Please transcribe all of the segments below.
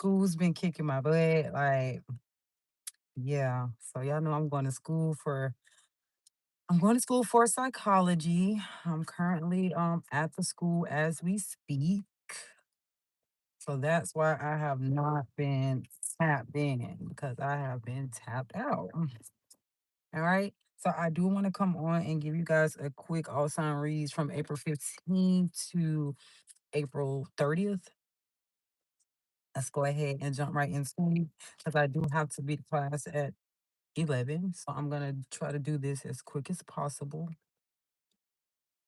school's been kicking my butt. Like, yeah. So y'all know I'm going to school for psychology. I'm currently at the school as we speak. So that's why I have not been tapped in because I have been tapped out. All right. So I do want to come on and give you guys a quick all sign reads from April 15th to April 30th. Let's go ahead and jump right into it because I do have to be to class at 11. So I'm going to try to do this as quick as possible.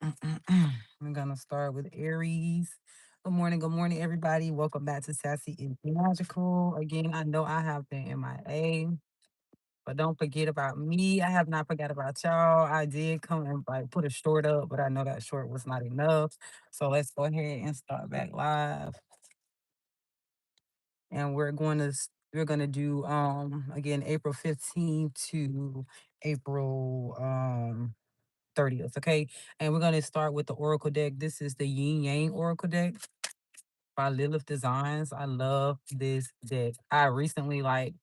I'm going to start with Aries. Good morning, everybody. Welcome back to Sassy and Magical. Again, I know I have been MIA, but don't forget about me. I have not forgot about y'all. I did come and like put a short up, but I know that short was not enough. So let's go ahead and start back live. And we're gonna do again April 15th to April 30th. Okay. And we're gonna start with the Oracle deck. This is the Yin Yang Oracle deck by Lilith Designs. I love this deck. I recently like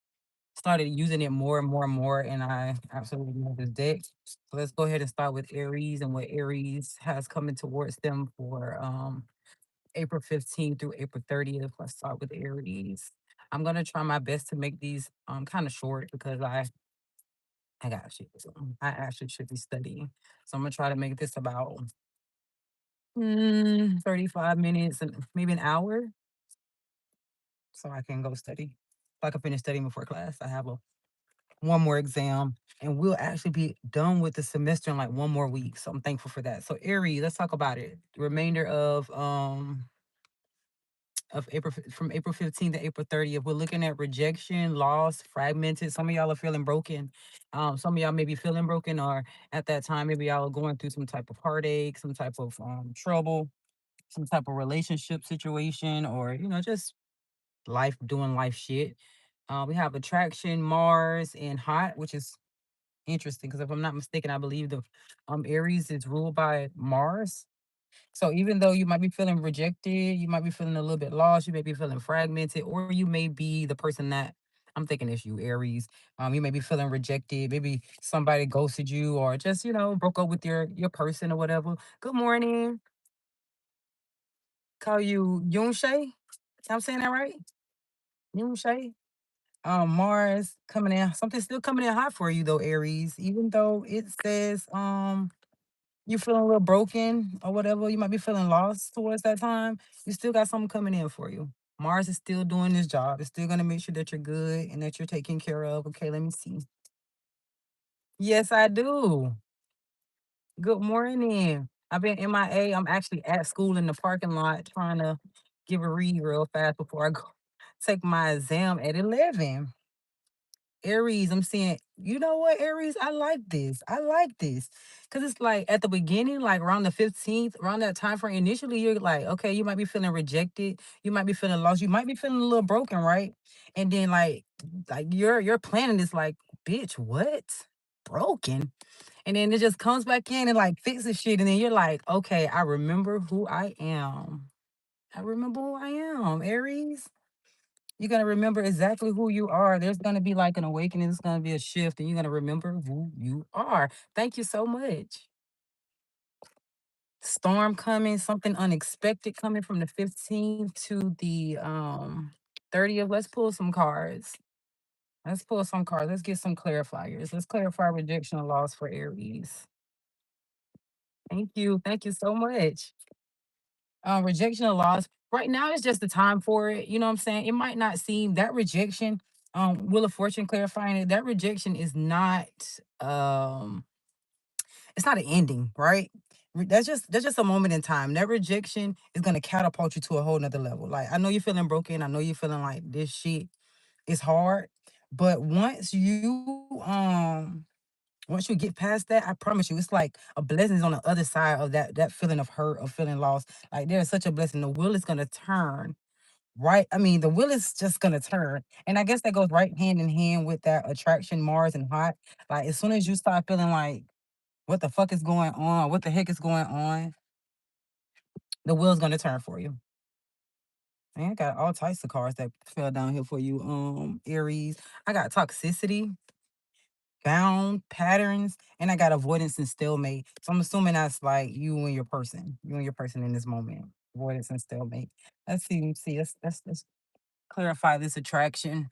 started using it more and more and more, and I absolutely love this deck. So let's go ahead and start with Aries and what Aries has coming towards them for April 15th through April 30th. Let's start with Aries. I'm gonna try my best to make these kind of short because I got shit. So I actually should be studying. So I'm gonna try to make this about 35 minutes and maybe an hour so I can go study. If I can finish studying before class, I have one more exam and we'll actually be done with the semester in like one more week. So I'm thankful for that. So Aries, let's talk about it. The remainder of from April 15th to April 30th. We're looking at rejection, loss, fragmented. Some of y'all are feeling broken. Some of y'all may be feeling broken, or at that time, maybe y'all are going through some type of heartache, some type of trouble, some type of relationship situation, or just life doing life shit. We have attraction, Mars, and hot, which is interesting because if I'm not mistaken, I believe the Aries is ruled by Mars. So even though you might be feeling rejected, you might be feeling a little bit lost, you may be feeling fragmented, or you may be the person that I'm thinking it's you, Aries. You may be feeling rejected. Maybe somebody ghosted you, or just broke up with your person or whatever. Good morning. Call you Yunshay. I'm saying that right? Yunshay. Mars coming in. Something still coming in hot for you though, Aries. Even though it says you feeling a little broken or whatever, you might be feeling lost towards that time, you still got something coming in for you. Mars is still doing this job. It's still gonna make sure that you're good and that you're taken care of. Okay, let me see. Yes, I do. Good morning. I've been MIA. I'm actually at school in the parking lot trying to give a read real fast before I go take my exam at 11. Aries, I'm saying, you know what, Aries, I like this. I like this. Cause it's like at the beginning, like around the 15th, around that time frame, initially you're like, okay, you might be feeling rejected, you might be feeling lost, you might be feeling a little broken, right? And then like you're planning this like, bitch, what? Broken. And then it just comes back in and like fixes shit. And then you're like, okay, I remember who I am. I remember who I am, Aries. You're gonna remember exactly who you are. There's gonna be like an awakening. There's gonna be a shift, and you're gonna remember who you are. Thank you so much. Storm coming, something unexpected coming from the 15th to the 30th. Let's pull some cards. Let's pull some cards. Let's get some clarifiers. Let's clarify rejection and loss for Aries. Thank you. Thank you so much. Rejection or loss. Right now it's just the time for it. You know what I'm saying? It might not seem that rejection, Wheel of Fortune clarifying it, that rejection is not um it's not an ending, right? That's just a moment in time. That rejection is gonna catapult you to a whole nother level. Like I know you're feeling broken, I know you're feeling like this shit is hard, but once you get past that, I promise you, it's like a blessing is on the other side of that feeling of hurt or feeling lost. Like there's such a blessing. The wheel is gonna turn, right? I mean, the wheel is just gonna turn. And I guess that goes right hand in hand with that attraction, Mars and hot. Like as soon as you start feeling like what the fuck is going on, what the heck is going on, the wheel's gonna turn for you. Man, I got all types of cards that fell down here for you, Aries. I got toxicity, bound, patterns, and I got avoidance and stalemate. So I'm assuming that's like you and your person in this moment. Avoidance and stalemate. Let's clarify this attraction.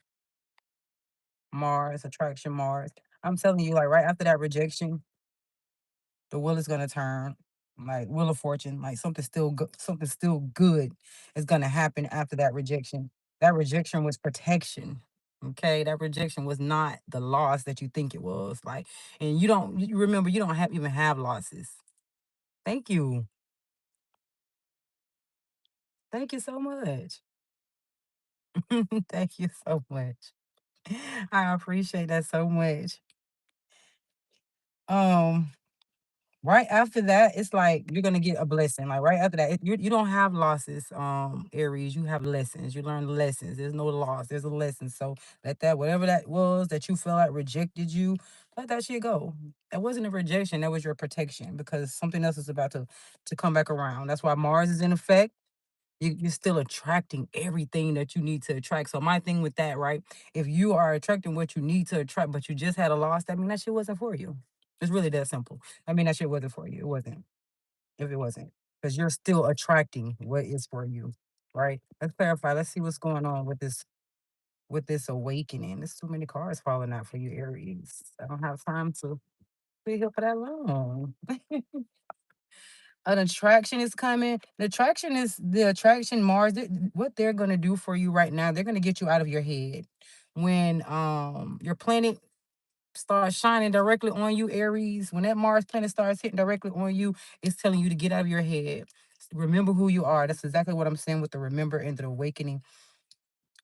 Mars, attraction, Mars. I'm telling you, like right after that rejection, the wheel is gonna turn, like wheel of fortune, like something still good is gonna happen after that rejection. That rejection was protection. Okay, that rejection was not the loss that you think it was. Like, and you remember you don't have even have losses. Thank you. Thank you so much. Thank you so much. I appreciate that so much. Um, Right after that, it's like you're gonna get a blessing. Like right after that, you don't have losses, Aries. You have lessons. You learn lessons. There's no loss. There's a lesson. So let that whatever that was that you felt like rejected you, let that shit go. That wasn't a rejection. That was your protection because something else is about to come back around. That's why Mars is in effect. You're still attracting everything that you need to attract. So my thing with that, right? If you are attracting what you need to attract, but you just had a loss, that mean that shit wasn't for you. It's really that simple. I mean that shit wasn't for you. It wasn't. If it wasn't, because you're still attracting what is for you, right? Let's clarify. Let's see what's going on with this awakening. There's too many cards falling out for you, Aries. I don't have time to be here for that long. An attraction is coming. The attraction Mars. What they're gonna do for you right now, they're gonna get you out of your head. When your planet starts shining directly on you, Aries, when that Mars planet starts hitting directly on you, it's telling you to get out of your head. Remember who you are. That's exactly what I'm saying with the remember and the awakening.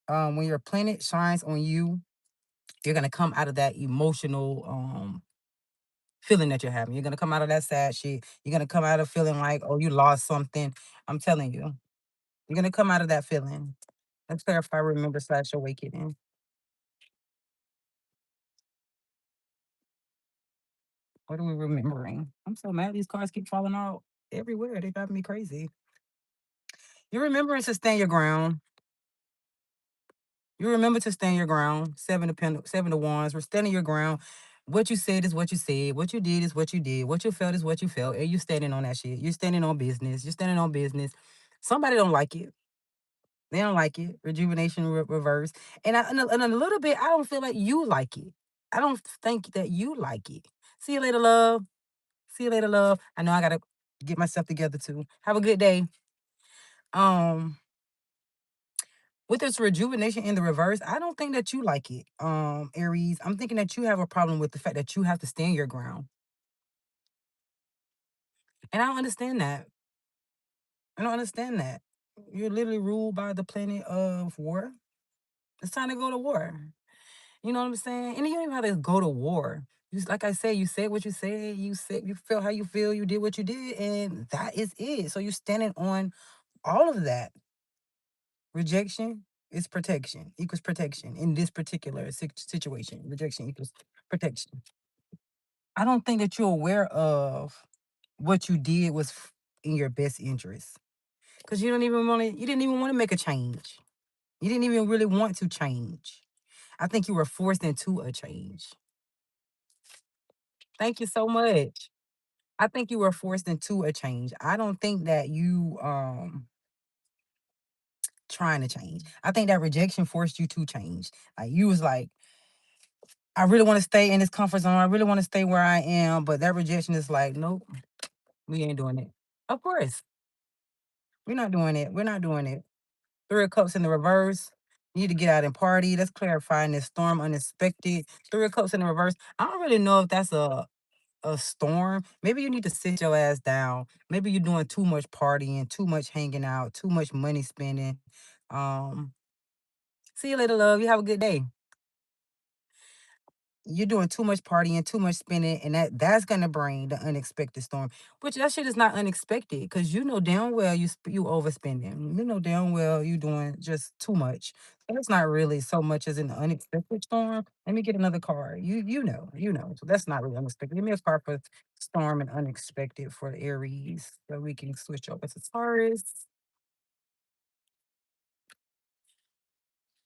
When your planet shines on you, you're gonna come out of that emotional feeling that you're having. You're gonna come out of that sad shit. You're gonna come out of feeling like, oh, you lost something. I'm telling you, you're gonna come out of that feeling. Let's clarify remember slash awakening. What are we remembering? I'm so mad these cards keep falling out everywhere. They drive me crazy. You remember to stand your ground. You remember to stand your ground. Seven of wands. We're standing your ground. What you said is what you said. What you did is what you did. What you felt is what you felt. And you standing on that shit. You're standing on business. You're standing on business. Somebody don't like it. They don't like it. Rejuvenation reverse. And a little bit, I don't feel like you like it. I don't think that you like it. See you later, love. See you later, love. I know I gotta get myself together too. Have a good day. Um, with this rejuvenation in the reverse, I don't think that you like it, Aries. I'm thinking that you have a problem with the fact that you have to stand your ground. And I don't understand that. I don't understand that. You're literally ruled by the planet of war. It's time to go to war. You know what I'm saying? And you don't even have to go to war. Like I said, you said what you said, you felt how you feel, you did what you did, and that is it. So you're standing on all of that. Rejection is protection, equals protection in this particular situation. Rejection equals protection. I don't think that you're aware of what you did was in your best interest. Because you didn't even want to make a change. You didn't even really want to change. I think you were forced into a change. Thank you so much. I think you were forced into a change. I don't think that you trying to change. I think that rejection forced you to change. Like you was like, I really want to stay in this comfort zone. I really want to stay where I am, but that rejection is like, nope, we ain't doing it. Of course, we're not doing it. We're not doing it. Three of Cups in the reverse. You need to get out and party. Let's clarify this storm unexpected. Three of Cups in the reverse. I don't really know if that's a storm. Maybe you need to sit your ass down. Maybe you're doing too much partying, too much hanging out, too much money spending. Um, See you later, love. You have a good day. You're doing too much partying, too much spending, and that's gonna bring the unexpected storm. Which that shit is not unexpected because you know damn well you overspending. You know damn well you doing just too much. So it's not really so much as an unexpected storm. Let me get another card. You know. So that's not really unexpected. Give me a card for storm and unexpected for the Aries, so we can switch over to Taurus.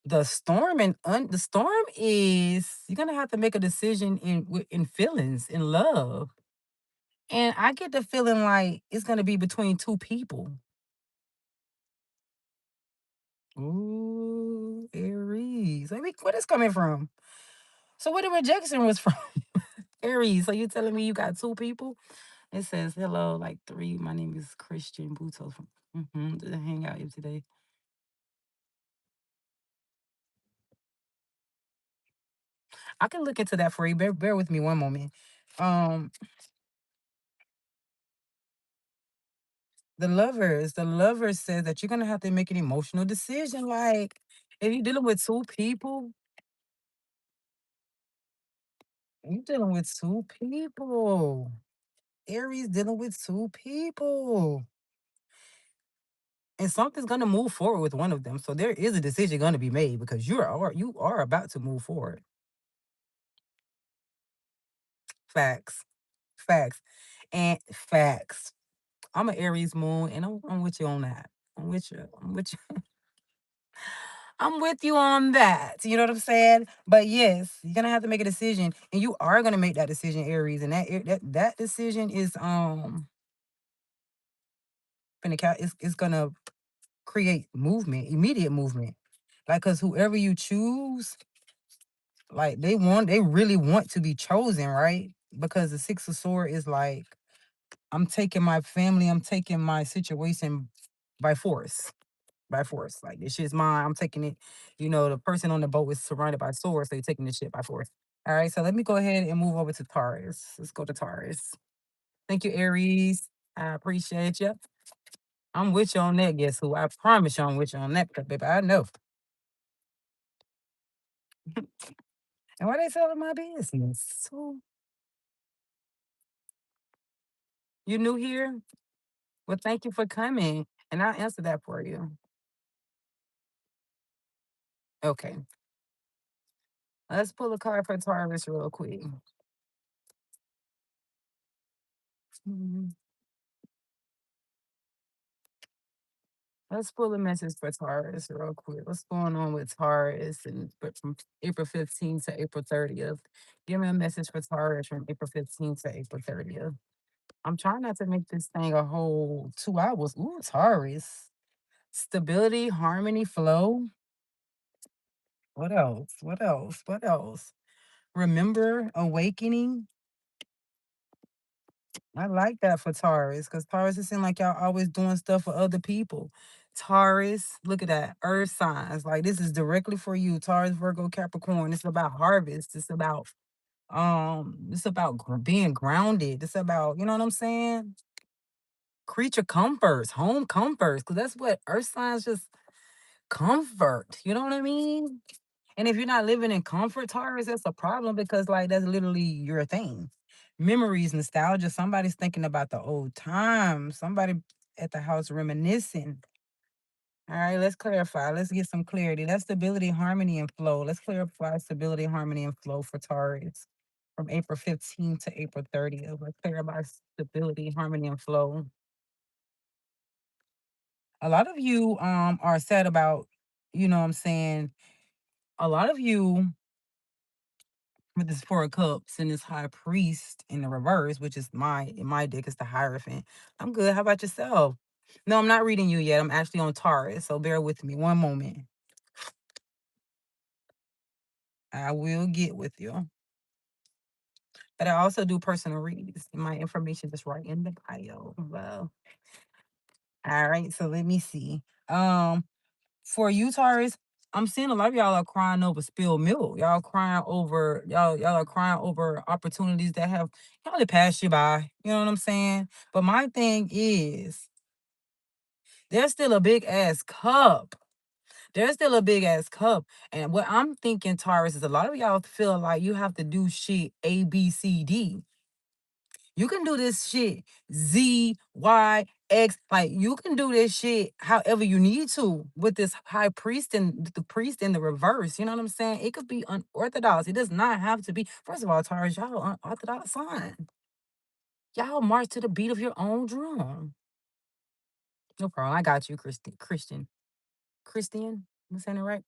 The storm is you're gonna have to make a decision in feelings, in love. And I get the feeling like it's gonna be between two people. Ooh, Aries. Let me where this coming from? So where the rejection was from? Aries. So you telling me you got two people? It says hello, like three. My name is Christian Buto from did I hang out here today. I can look into that for you. Bear with me one moment. Um, the lovers says that you're gonna have to make an emotional decision. Like if you're dealing with two people, you're dealing with two people. Aries dealing with two people. And something's gonna move forward with one of them. So there is a decision gonna be made because you are about to move forward. Facts. Facts. And facts. I'm an Aries moon and I'm with you on that. I'm with you. I'm with you on that. You know what I'm saying? But yes, you're gonna have to make a decision, and you are gonna make that decision, Aries. And that decision is it's gonna create movement, immediate movement. Like, cause whoever you choose, like they really want to be chosen, right? Because the Six of Sword is like, I'm taking my family, I'm taking my situation by force. By force. Like this shit's mine. I'm taking it. The person on the boat is surrounded by swords, so you're taking this shit by force. All right, so let me go ahead and move over to Taurus. Let's go to Taurus. Thank you, Aries. I appreciate you. I'm with you on that. Guess who? I promise you I'm with you on that, baby. I know. And why they selling my business? So you new here? Well, thank you for coming. And I'll answer that for you. Okay. Let's pull a card for Taurus real quick. Mhm. Let's pull a message for Taurus real quick. What's going on with Taurus and from April 15th to April 30th? Give me a message for Taurus from April 15th to April 30th. I'm trying not to make this thing a whole 2 hours. Ooh, Taurus. Stability, harmony, flow. What else? What else? What else? Remember, awakening. I like that for Taurus because Taurus, it seems like y'all always doing stuff for other people. Taurus, look at that. Earth signs. Like this is directly for you. Taurus, Virgo, Capricorn. It's about harvest. It's about being grounded. It's about, you know what I'm saying? Creature comforts, home comforts. Cause that's what earth signs just comfort. You know what I mean? And if you're not living in comfort, Taurus, that's a problem because like that's literally your thing. Memories, nostalgia. Somebody's thinking about the old times. Somebody at the house reminiscing. All right, let's clarify. Let's get some clarity. That's stability, harmony, and flow. Let's clarify stability, harmony, and flow for Taurus from April 15th to April 30th. Let's clarify stability, harmony, and flow. A lot of you are sad about, what I'm saying. A lot of you with this Four of Cups and this High Priest in the reverse, which is in my deck is the Hierophant. I'm good. How about yourself? No, I'm not reading you yet. I'm actually on Taurus, so bear with me one moment. I will get with you. But I also do personal reads. My information is right in the bio. Well, all right. So let me see. For you, Taurus, I'm seeing a lot of y'all are crying over spilled milk. Y'all are crying over opportunities that have y'all to pass you by. You know what I'm saying? But my thing is, there's still a big ass cup. There's still a big ass cup. And what I'm thinking, Taurus, is a lot of y'all feel like you have to do shit A, B, C, D. You can do this shit Z, Y, X. Like you can do this shit however you need to with this high priest and the priest in the reverse. You know what I'm saying? It could be unorthodox. It does not have to be. First of all, Taurus, y'all unorthodox sign. Y'all march to the beat of your own drum. No problem. I got you, Christian. Christian. Christian? Am I saying it right?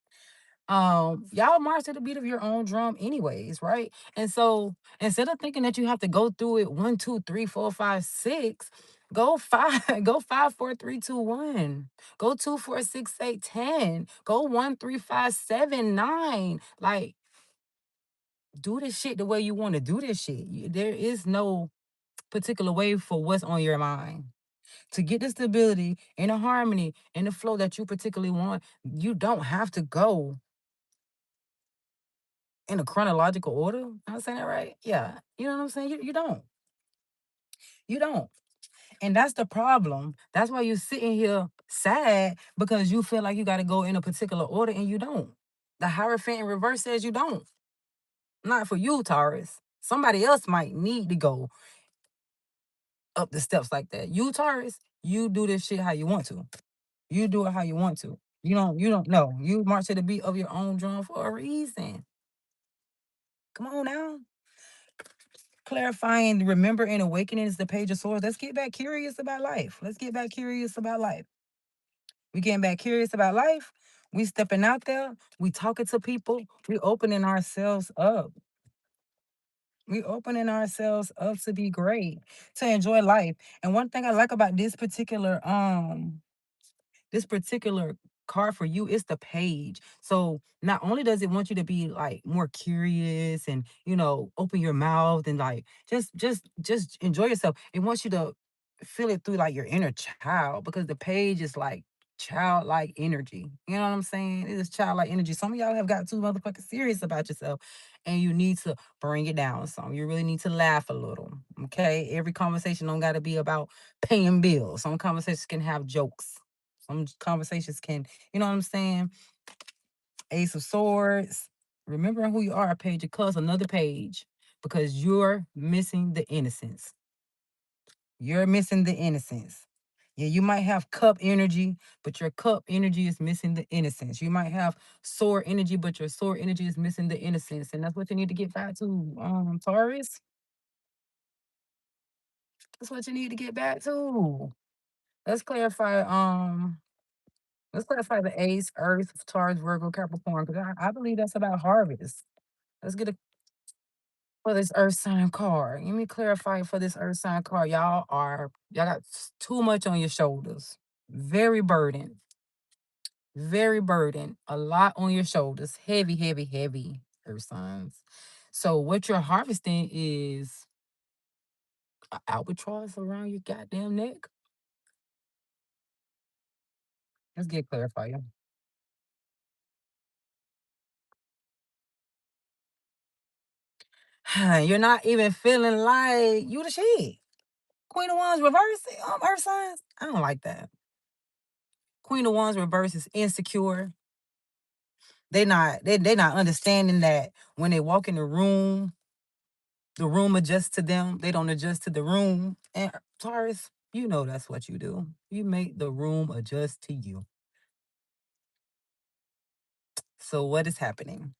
Y'all march to the beat of your own drum anyways, right? And so instead of thinking that you have to go through it 1, 2, 3, 4, 5, 6, go five, go 5, 4, 3, 2, 1, go 2, 4, 6, 8, 10, go 1, 3, 5, 7, 9. Like, do this shit the way you want to do this shit. There is no particular way for what's on your mind. To get the stability and the harmony and the flow that you particularly want, you don't have to go in a chronological order. Am I saying that right? Yeah. You know what I'm saying? You don't. You don't. And that's the problem. That's why you're sitting here sad because you feel like you got to go in a particular order and you don't. The Hierophant in reverse says you don't. Not for you, Taurus. Somebody else might need to go up the steps like that. You, Taurus, you do this shit how you want to. You do it how you want to. You don't know. You march to the beat of your own drum for a reason. Come on now. Clarifying, remember, and awakening is the Page of Swords. Let's get back curious about life. Let's get back curious about life. We getting back curious about life. We stepping out there. We talking to people. We opening ourselves up. We opening ourselves up to be great, to enjoy life. And one thing I like about this particular card for you is the page. So not only does it want you to be like more curious and open your mouth and like just enjoy yourself. It wants you to feel it through like your inner child because the page is like childlike energy. You know what I'm saying? It is childlike energy. Some of y'all have got too motherfucking serious about yourself and you need to bring it down some. You really need to laugh a little. Okay. Every conversation don't gotta be about paying bills. Some conversations can have jokes. Some conversations can, you know what I'm saying? Ace of Swords. Remembering who you are, a Page of Cups, another page, because you're missing the innocence. You're missing the innocence. Yeah, you might have cup energy, but your cup energy is missing the innocence. You might have sword energy, but your sword energy is missing the innocence. And that's what you need to get back to, Taurus. That's what you need to get back to. Let's clarify. Let's clarify the Ace, Earth, Taurus, Virgo, Capricorn, because I believe that's about harvest. Let's get a for this Earth sign card. Let me clarify for this Earth sign card. Y'all got too much on your shoulders. Very burdened. Very burdened. A lot on your shoulders. Heavy, heavy, heavy Earth signs. So what you're harvesting is an albatross around your goddamn neck. Let's get clarified. You're not even feeling like you the shit. Queen of Wands reverse, Earth signs. I don't like that. Queen of Wands reverse is insecure. They not understanding that when they walk in the room adjusts to them. They don't adjust to the room. And Taurus, you know that's what you do. You make the room adjust to you. So what is happening?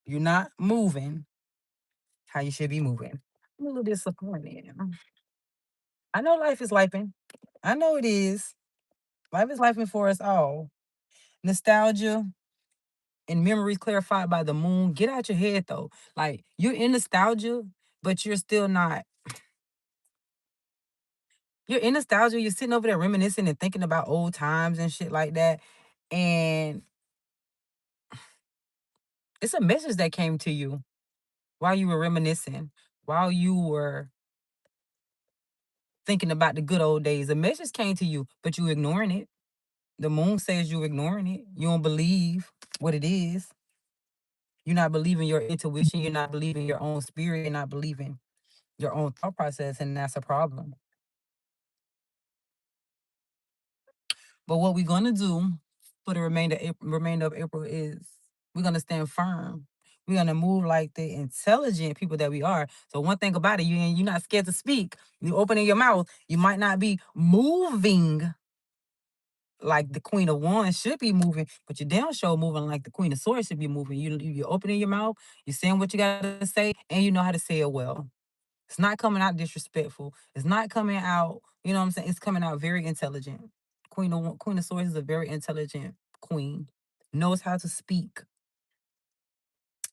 You're not moving how you should be moving. I'm a little disappointed. I know life is lifing. I know it is. Life is lifing for us all. Nostalgia and memories clarified by the moon. Get out your head though. Like you're in nostalgia, but you're still not. You're in nostalgia. You're sitting over there reminiscing and thinking about old times and shit like that. And it's a message that came to you while you were reminiscing, while you were thinking about the good old days. A message came to you, but you ignoring it. The moon says you're ignoring it. You don't believe what it is. You're not believing your intuition. You're not believing your own spirit. You're not believing your own thought process, and that's a problem. But what we're gonna do for the remainder of April is we're gonna stand firm. We're gonna move like the intelligent people that we are. So one thing about it, you're not scared to speak. You opening your mouth. You might not be moving like the Queen of Wands should be moving, but you're damn sure moving like the Queen of Swords should be moving. You're opening your mouth. You're saying what you gotta say, and you know how to say it well. It's not coming out disrespectful. It's not coming out, you know what I'm saying? It's coming out very intelligent. Queen of Swords is a very intelligent queen. knows how to speak,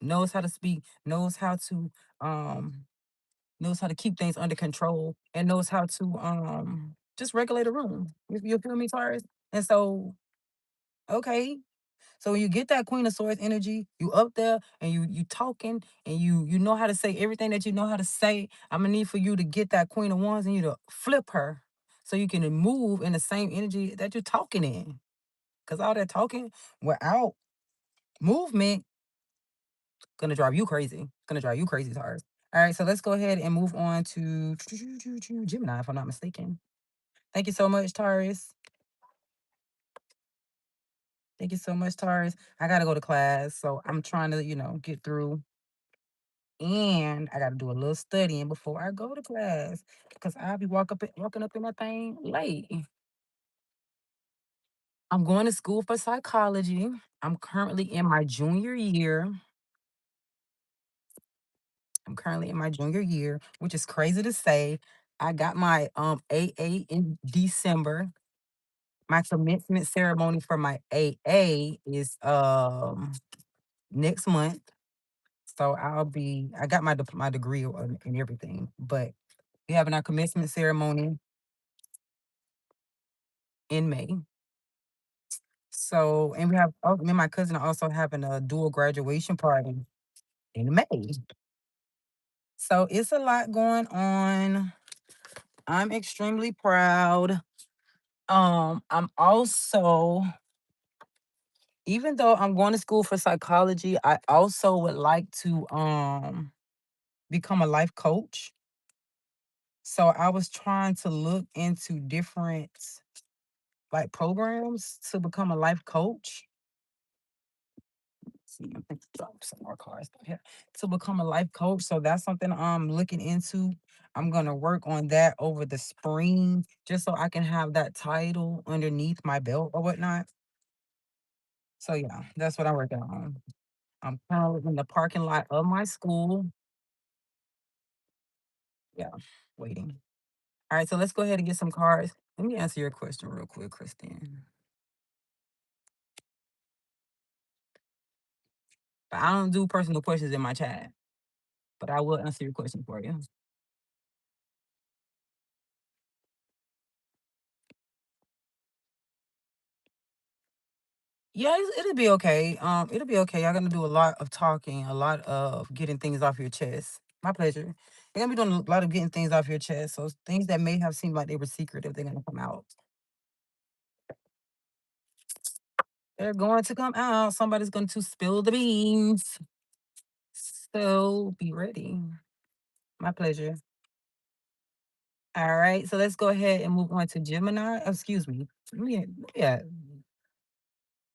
knows how to speak, um knows how to keep things under control, and knows how to just regulate a room. You feel me, Taurus? And so, okay. So when you get that Queen of Swords energy, you up there and you talking and you know how to say everything that you know how to say. I'm gonna need for you to get that Queen of Wands and you to flip her so you can move in the same energy that you're talking in. Cause all that talking without movement gonna drive you crazy. Gonna drive you crazy, Taurus. All right, so let's go ahead and move on to Gemini, if I'm not mistaken. Thank you so much, Taurus. Thank you so much, Taurus. I gotta go to class, so I'm trying to, get through. And I gotta do a little studying before I go to class because I'll be walking up in that thing late. I'm going to school for psychology. I'm currently in my junior year. I'm currently in my junior year, which is crazy to say. I got my AA in December. My commencement ceremony for my AA is next month. So I got my degree and everything, but we having our commencement ceremony in May. So, and me and my cousin are also having a dual graduation party in May. So it's a lot going on. I'm extremely proud. I'm also, even though I'm going to school for psychology, I also would like to become a life coach. So I was trying to look into different like programs to become a life coach. See, I'm thinking drop some more cards down here to become a life coach. So that's something I'm looking into. I'm gonna work on that over the spring, just so I can have that title underneath my belt or whatnot. So yeah, that's what I'm working on. I'm currently in the parking lot of my school. Yeah, waiting. All right, so let's go ahead and get some cards. Let me answer your question real quick, Christine. But I don't do personal questions in my chat, but I will answer your question for you. Yeah, it'll be okay. It'll be okay. Y'all gonna do a lot of talking, a lot of getting things off your chest. My pleasure. You're gonna be doing a lot of getting things off your chest. So things that may have seemed like they were secretive, they're gonna come out. They're going to come out. Somebody's going to spill the beans. So be ready. My pleasure. All right. So let's go ahead and move on to Gemini. Excuse me. Yeah.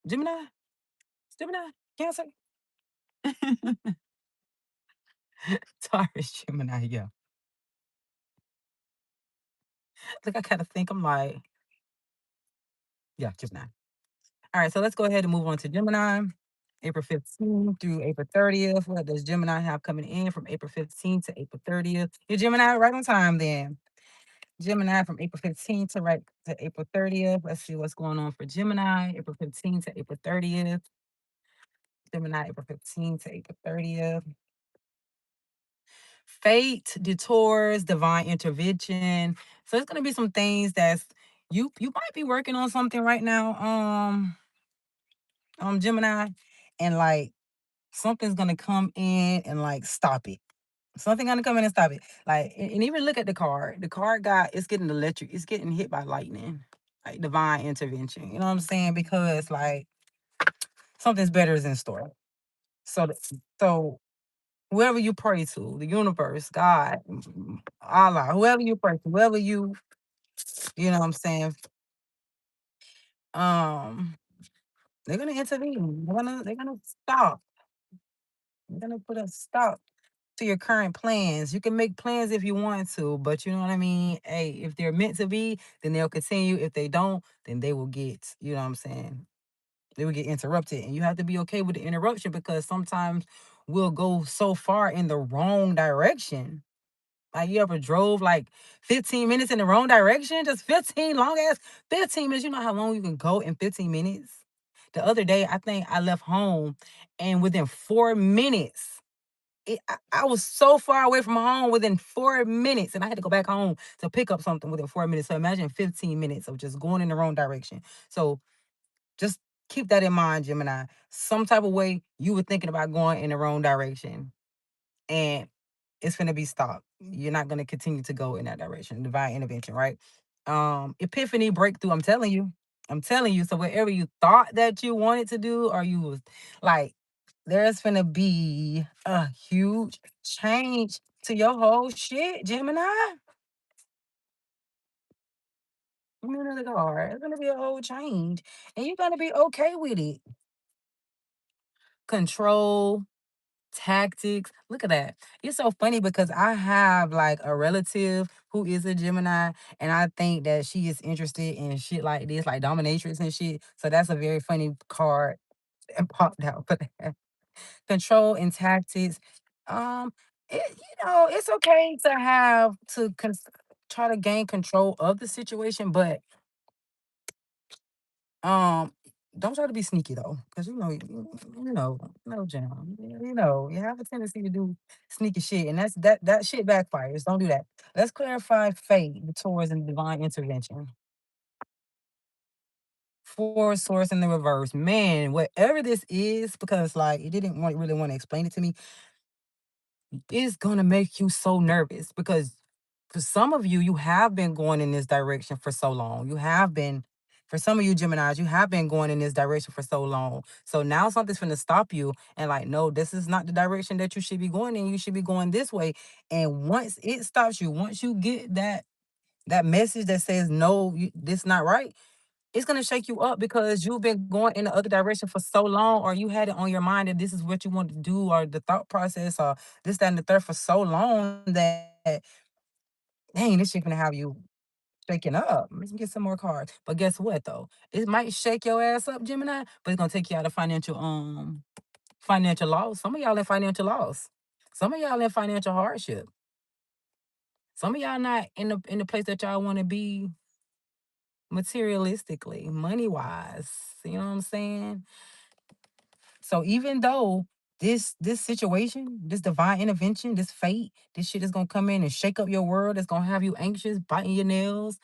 Gemini? Gemini? Cancer? Taurus, Gemini. Yeah. Like I gotta think. I'm like, yeah, Gemini. All right, so let's go ahead and move on to Gemini. April 15th through April 30th. What does Gemini have coming in from April 15th to April 30th? Your Gemini right on time then. Gemini from April 15th to right to April 30th. Let's see what's going on for Gemini. April 15th to April 30th. Gemini, April 15th to April 30th. Fate, detours, divine intervention. So it's gonna be some things that's you might be working on something right now, Gemini, and like something's gonna come in and like stop it. Something gonna come in and stop it. Like, and even look at the card. The card got it's getting electric. It's getting hit by lightning, like divine intervention. You know what I'm saying? Because like something's better is in store. So, so whoever you pray to, the universe, God, Allah, whoever you pray to, whoever you know what I'm saying, um, they're gonna intervene. They're gonna stop. They're gonna put a stop to your current plans. You can make plans if you want to, but you know what I mean? Hey, if they're meant to be, then they'll continue. If they don't, then they will get, you know what I'm saying? They will get interrupted. And you have to be okay with the interruption because sometimes we'll go so far in the wrong direction. Like you ever drove like 15 minutes in the wrong direction? Just 15 long ass 15 minutes. You know how long you can go in 15 minutes? The other day, I think I left home, and within 4 minutes, I was so far away from home within 4 minutes, and I had to go back home to pick up something within 4 minutes. So imagine 15 minutes of just going in the wrong direction. So just keep that in mind, Gemini. Some type of way you were thinking about going in the wrong direction, and it's gonna be stopped. You're not gonna continue to go in that direction. Divine intervention, right? Epiphany breakthrough. I'm telling you. I'm telling you. So whatever you thought that you wanted to do, or you was like, there's gonna be a huge change to your whole shit, Gemini. Another card. It's gonna be a whole change, and you're gonna be okay with it. Control, tactics. Look at that. It's so funny because I have like a relative who is a Gemini, and I think that she is interested in shit like this, like dominatrix and shit. So that's a very funny card and popped out for that. Control and tactics. It's okay to have to try to gain control of the situation, but um, don't try to be sneaky though, because no, Jam. You have a tendency to do sneaky shit, and that shit backfires. Don't do that. Let's clarify fate, the Taurus, and divine intervention. For source in the reverse, man. Whatever this is, because like it didn't really want to explain it to me, it's gonna make you so nervous because for some of you, you have been going in this direction for so long. For some of you Geminis, you have been going in this direction for so long. So now something's gonna stop you and like, no, this is not the direction that you should be going in. You should be going this way. And once it stops you, once you get that message that says no, this not right, it's gonna shake you up because you've been going in the other direction for so long, or you had it on your mind that this is what you want to do, or the thought process, or this, that, and the third for so long that dang, this shit gonna have you shaking up. Let's get some more cards. But guess what though? It might shake your ass up, Gemini, but it's gonna take you out of financial loss. Some of y'all in financial loss. Some of y'all in financial hardship. Some of y'all not in the place that y'all want to be materialistically, money wise. You know what I'm saying? So even though this situation, this divine intervention, this fate, this shit is gonna come in and shake up your world. It's gonna have you anxious, biting your nails,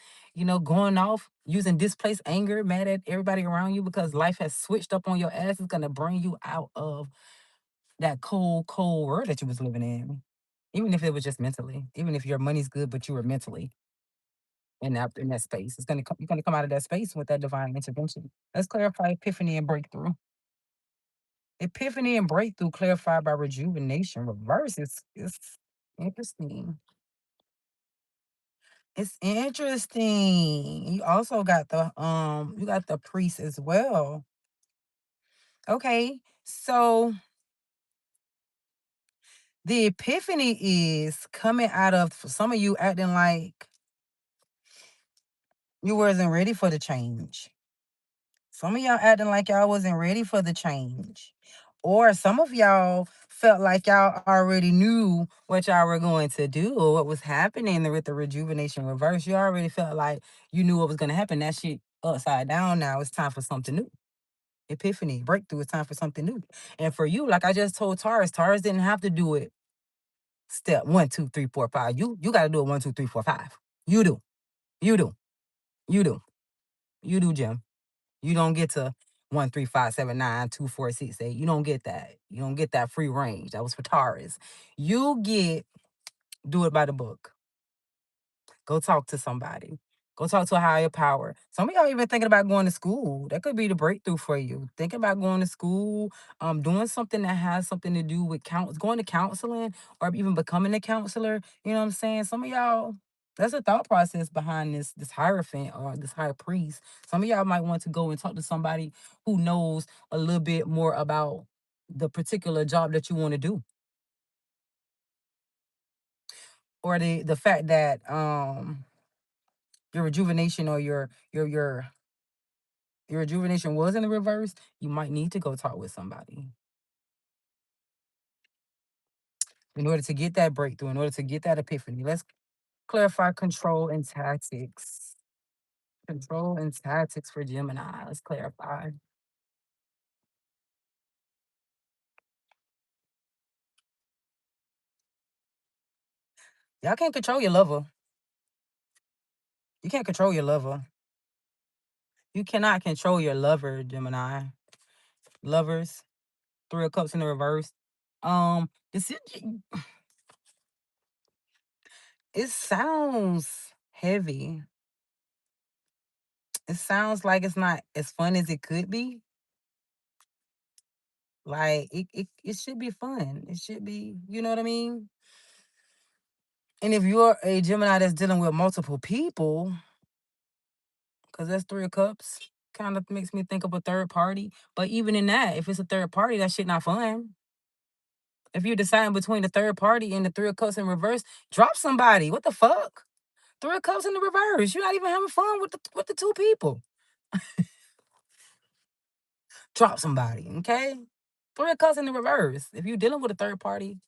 going off, using displaced anger, mad at everybody around you because life has switched up on your ass. It's gonna bring you out of that cold, cold world that you was living in. Even if it was just mentally, even if your money's good, but you were mentally in that space, you're gonna come out of that space with that divine intervention. Let's clarify epiphany and breakthrough. Epiphany and breakthrough clarified by rejuvenation. Reverse is interesting. It's interesting. You got the priest as well. Okay. So the epiphany is coming out of some of you acting like you wasn't ready for the change. Some of y'all acting like y'all wasn't ready for the change. Or some of y'all felt like y'all already knew what y'all were going to do or what was happening with the rejuvenation reverse. You already felt like you knew what was going to happen. That shit upside down now. It's time for something new. Epiphany, breakthrough. It's time for something new. And for you, like I just told Taurus didn't have to do it step 1, 2, 3, 4, 5. You got to do it 1, 2, 3, 4, 5. You do. You do. You do. You do, Jim. You don't get to 1, 3, 5, 7, 9, 2, 4, 6, 8. You don't get that. You don't get that free range. That was for Taurus. You get do it by the book. Go talk to somebody. Go talk to a higher power. Some of y'all even thinking about going to school. That could be the breakthrough for you. Thinking about going to school, doing something that has something to do with going to counseling, or even becoming a counselor. You know what I'm saying? Some of y'all, that's a thought process behind this hierophant or this high priest. Some of y'all might want to go and talk to somebody who knows a little bit more about the particular job that you want to do, or the fact that your rejuvenation or your rejuvenation was in the reverse, you might need to go talk with somebody in order to get that breakthrough, in order to get that epiphany. Let's clarify control and tactics. Control and tactics for Gemini. Let's clarify. Y'all can't control your lover. You can't control your lover. You cannot control your lover, Gemini. Lovers, Three of Cups in the reverse. This it sounds heavy. It sounds like it's not as fun as it could be. Like it should be fun. It should be, you know what I mean? And if you're a Gemini that's dealing with multiple people, because that's Three of Cups, kind of makes me think of a third party. But even in that, if it's a third party, that shit not fun. If you're deciding between the third party and the Three of Cups in reverse, drop somebody. What the fuck? Three of Cups in the reverse. You're not even having fun with the two people. Drop somebody, okay? Three of Cups in the reverse. If you're dealing with a third party,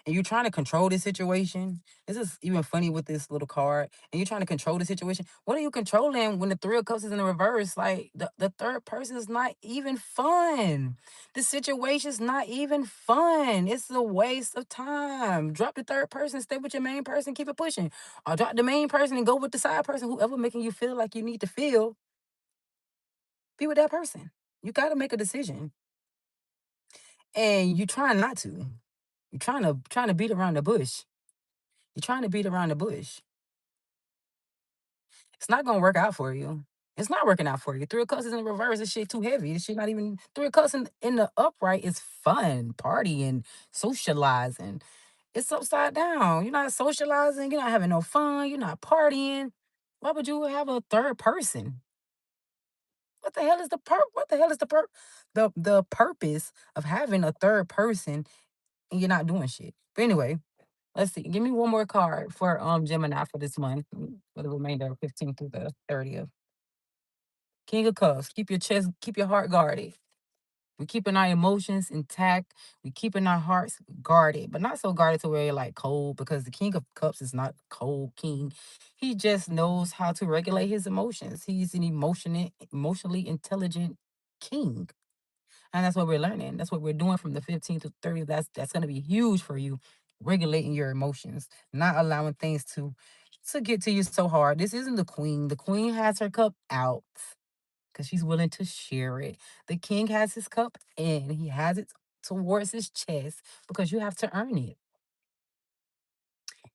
and you're trying to control this situation, this is even funny with this little card, and you're trying to control the situation. What are you controlling when the Three of Cups is in the reverse? Like the third person is not even fun. The situation's not even fun. It's a waste of time. Drop the third person, stay with your main person, keep it pushing. Or drop the main person and go with the side person, whoever making you feel like you need to feel, be with that person. You gotta make a decision. And you're trying not to. You're trying to beat around the bush. You're trying to beat around the bush. It's not gonna work out for you. It's not working out for you. Three of Cups is in reverse. This shit too heavy. This shit not even Three of Cups in the upright is fun, partying, socializing. It's upside down. You're not socializing. You're not having no fun. You're not partying. Why would you have a third person? What the hell is the What the hell is the purpose of having a third person and you're not doing shit? But anyway, let's see. Give me one more card for Gemini for this month, for the remainder of 15th through the 30th. King of Cups. Keep your heart guarded. We're keeping our emotions intact. We're keeping our hearts guarded, but not so guarded to where you're like cold, because the King of Cups is not cold king. He just knows how to regulate his emotions. He's an emotionally intelligent king. And that's what we're learning. That's what we're doing from the 15th to 30th. That's gonna be huge for you, regulating your emotions, not allowing things to get to you so hard. This isn't the queen. The queen has her cup out because she's willing to share it. The king has his cup in. He has it towards his chest because you have to earn it.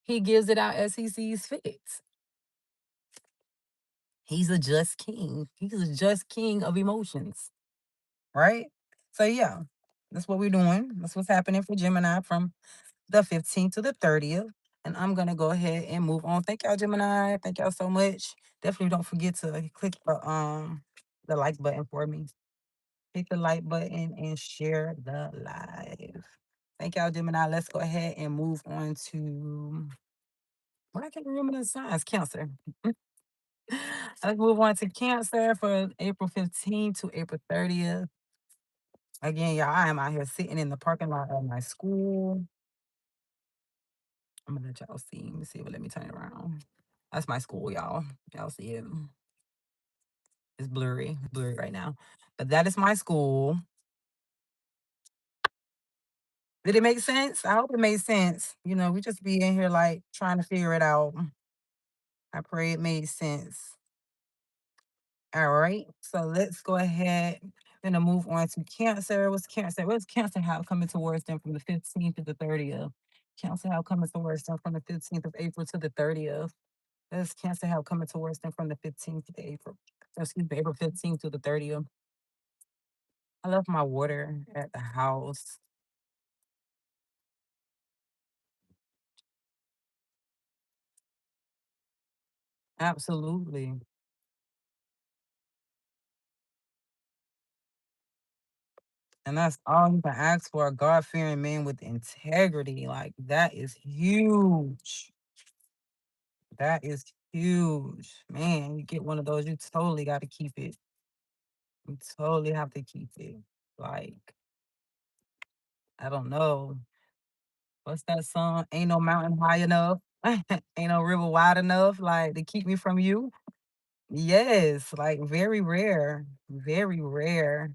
He gives it out as he sees fit. He's a just king. He's a just king of emotions, right? So yeah, that's what we're doing. That's what's happening for Gemini from the 15th to the 30th. And I'm gonna go ahead and move on. Thank y'all, Gemini. Thank y'all so much. Definitely don't forget to click the like button for me. Hit the like button and share the live. Thank y'all, Gemini. Let's go ahead and move on to what I can't remember the signs. Cancer. Let's move on to Cancer for April 15th to April 30th. Again, y'all, I am out here sitting in the parking lot of my school. I'm gonna let y'all see. Let me see. But let me turn it around. That's my school, y'all. Y'all see it. It's blurry. It's blurry right now. But that is my school. Did it make sense? I hope it made sense. We just be in here like trying to figure it out. I pray it made sense. All right. So let's go ahead. Gonna move on to Cancer. What's Cancer? What's Cancer have coming towards them from the 15th to the 30th? Cancer have coming towards them from the 15th of April to the 30th. Does Cancer have coming towards them from the 15th to the April? Excuse me, April 15th to the 30th. I left my water at the house. Absolutely. And that's all you can ask for, a God fearing man with integrity. Like, that is huge. That is huge. Man, you get one of those, you totally got to keep it. You totally have to keep it. Like, I don't know. What's that song? Ain't no mountain high enough. Ain't no river wide enough, like, to keep me from you. Yes, like very rare. Very rare.